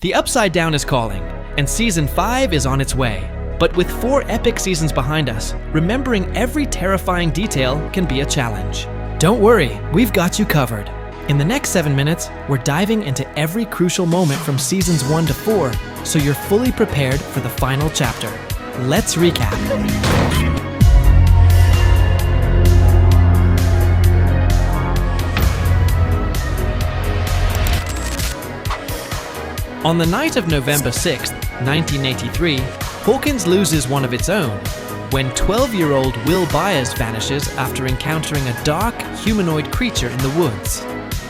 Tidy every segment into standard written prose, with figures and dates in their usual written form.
The Upside Down is calling, and Season 5 is on its way. But with 4 epic seasons behind us, remembering every terrifying detail can be a challenge. Don't worry, we've got you covered. In the next 7 minutes, we're diving into every crucial moment from Seasons 1 to 4, so you're fully prepared for the final chapter. Let's recap. On the night of November 6, 1983, Hawkins loses one of its own when 12-year-old Will Byers vanishes after encountering a dark, humanoid creature in the woods.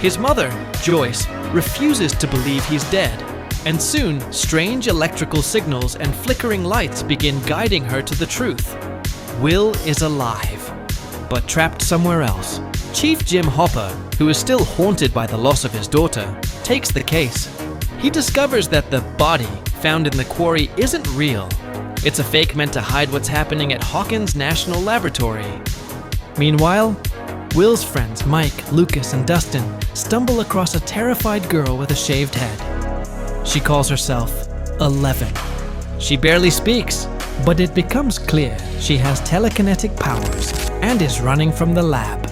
His mother, Joyce, refuses to believe he's dead, and soon strange electrical signals and flickering lights begin guiding her to the truth. Will is alive, but trapped somewhere else. Chief Jim Hopper, who is still haunted by the loss of his daughter, takes the case. He discovers that the body found in the quarry isn't real. It's a fake meant to hide what's happening at Hawkins National Laboratory. Meanwhile, Will's friends Mike, Lucas, and Dustin stumble across a terrified girl with a shaved head. She calls herself 11. She barely speaks, but it becomes clear she has telekinetic powers and is running from the lab,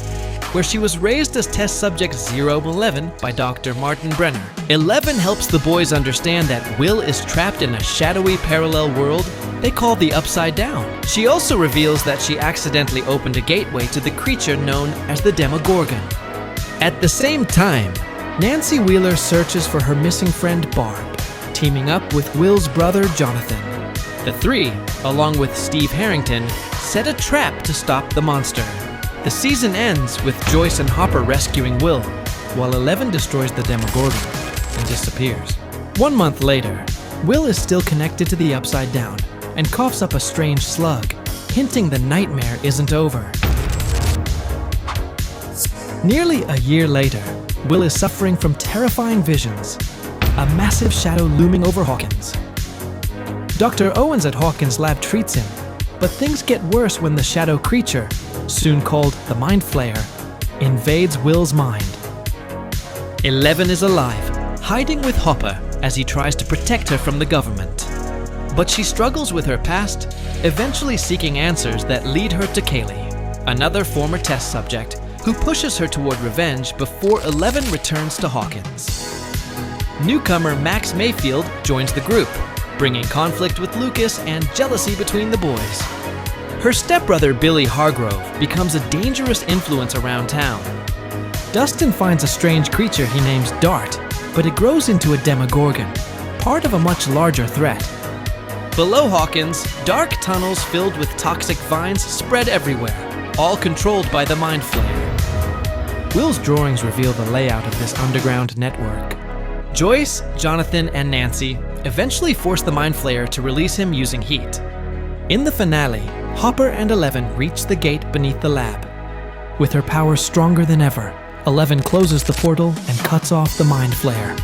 where she was raised as test subject 011 by Dr. Martin Brenner. 11 helps the boys understand that Will is trapped in a shadowy parallel world they call the Upside Down. She also reveals that she accidentally opened a gateway to the creature known as the Demogorgon. At the same time, Nancy Wheeler searches for her missing friend Barb, teaming up with Will's brother Jonathan. The three, along with Steve Harrington, set a trap to stop the monster. The season ends with Joyce and Hopper rescuing Will, while 11 destroys the Demogorgon and disappears. 1 month later, Will is still connected to the Upside Down and coughs up a strange slug, hinting the nightmare isn't over. Nearly a year later, Will is suffering from terrifying visions, a massive shadow looming over Hawkins. Dr. Owens at Hawkins' lab treats him, but things get worse when the shadow creature, soon called the Mind Flayer, invades Will's mind. 11 is alive, hiding with Hopper as he tries to protect her from the government. But she struggles with her past, eventually seeking answers that lead her to Kaylee, another former test subject who pushes her toward revenge before 11 returns to Hawkins. Newcomer Max Mayfield joins the group, bringing conflict with Lucas and jealousy between the boys. Her stepbrother Billy Hargrove becomes a dangerous influence around town. Dustin finds a strange creature he names Dart, but it grows into a Demogorgon, part of a much larger threat. Below Hawkins, dark tunnels filled with toxic vines spread everywhere, all controlled by the Mind Flayer. Will's drawings reveal the layout of this underground network. Joyce, Jonathan, and Nancy eventually force the Mind Flayer to release him using heat. In the finale, Hopper and 11 reach the gate beneath the lab. With her powers stronger than ever, 11 closes the portal and cuts off the Mind Flayer.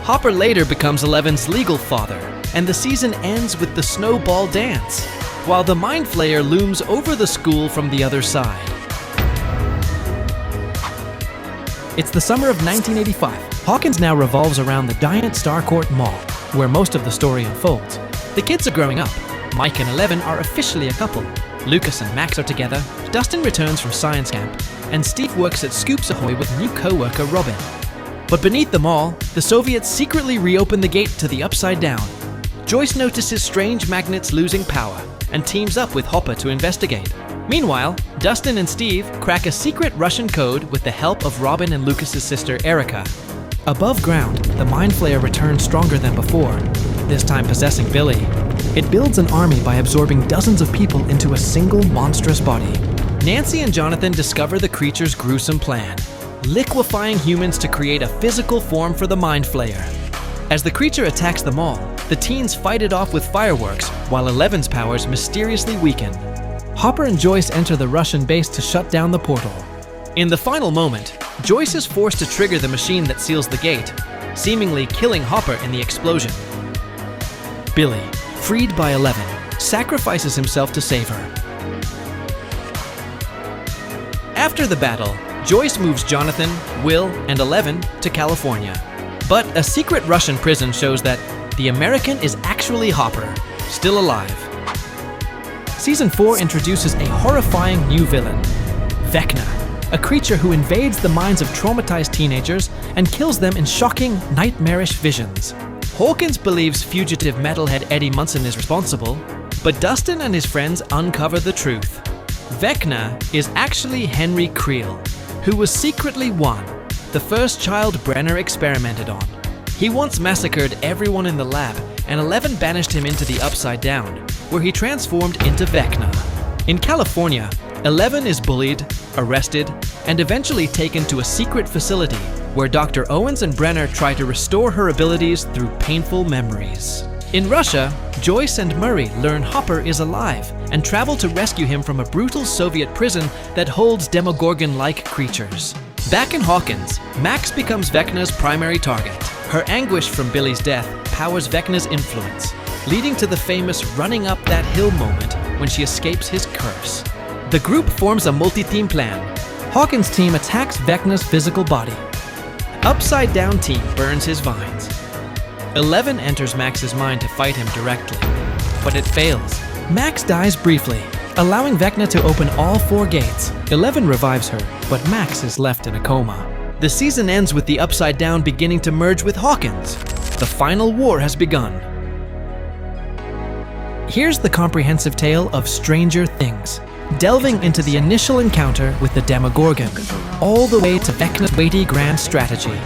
Hopper later becomes 11's legal father, and the season ends with the snowball dance, while the Mind Flayer looms over the school from the other side. It's the summer of 1985. Hawkins now revolves around the giant Starcourt Mall, where most of the story unfolds. The kids are growing up. Mike and 11 are officially a couple. Lucas and Max are together, Dustin returns from science camp, and Steve works at Scoops Ahoy with new co-worker Robin. But beneath the mall, the Soviets secretly reopen the gate to the Upside Down. Joyce notices strange magnets losing power and teams up with Hopper to investigate. Meanwhile, Dustin and Steve crack a secret Russian code with the help of Robin and Lucas's sister Erica. Above ground, the Mind Flayer returns stronger than before, this time possessing Billy. It builds an army by absorbing dozens of people into a single monstrous body. Nancy and Jonathan discover the creature's gruesome plan, liquefying humans to create a physical form for the Mind Flayer. As the creature attacks the mall, the teens fight it off with fireworks, while 11's powers mysteriously weaken. Hopper and Joyce enter the Russian base to shut down the portal. In the final moment, Joyce is forced to trigger the machine that seals the gate, seemingly killing Hopper in the explosion. Billy, freed by 11, sacrifices himself to save her. After the battle, Joyce moves Jonathan, Will, and 11 to California. But a secret Russian prison shows that the American is actually Hopper, still alive. Season 4 introduces a horrifying new villain, Vecna, a creature who invades the minds of traumatized teenagers and kills them in shocking, nightmarish visions. Hawkins believes fugitive metalhead Eddie Munson is responsible, but Dustin and his friends uncover the truth. Vecna is actually Henry Creel, who was secretly one, the first child Brenner experimented on. He once massacred everyone in the lab, and 11 banished him into the Upside Down, where he transformed into Vecna. In California, 11 is bullied, arrested, and eventually taken to a secret facility where Dr. Owens and Brenner try to restore her abilities through painful memories. In Russia, Joyce and Murray learn Hopper is alive and travel to rescue him from a brutal Soviet prison that holds Demogorgon-like creatures. Back in Hawkins, Max becomes Vecna's primary target. Her anguish from Billy's death powers Vecna's influence, leading to the famous running up that hill moment when she escapes his curse. The group forms a multi-team plan. Hawkins' team attacks Vecna's physical body. Upside Down team burns his vines. 11 enters Max's mind to fight him directly, but it fails. Max dies briefly, allowing Vecna to open all 4 gates. 11 revives her, but Max is left in a coma. The season ends with the Upside Down beginning to merge with Hawkins. The final war has begun. Here's the comprehensive tale of Stranger Things, delving into the initial encounter with the Demogorgon, all the way to Vecna's weighty grand strategy.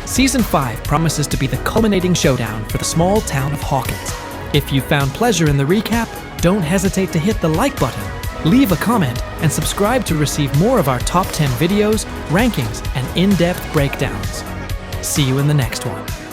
Season 5 promises to be the culminating showdown for the small town of Hawkins. If you found pleasure in the recap, don't hesitate to hit the like button, leave a comment, and subscribe to receive more of our top 10 videos, rankings, and in-depth breakdowns. See you in the next one.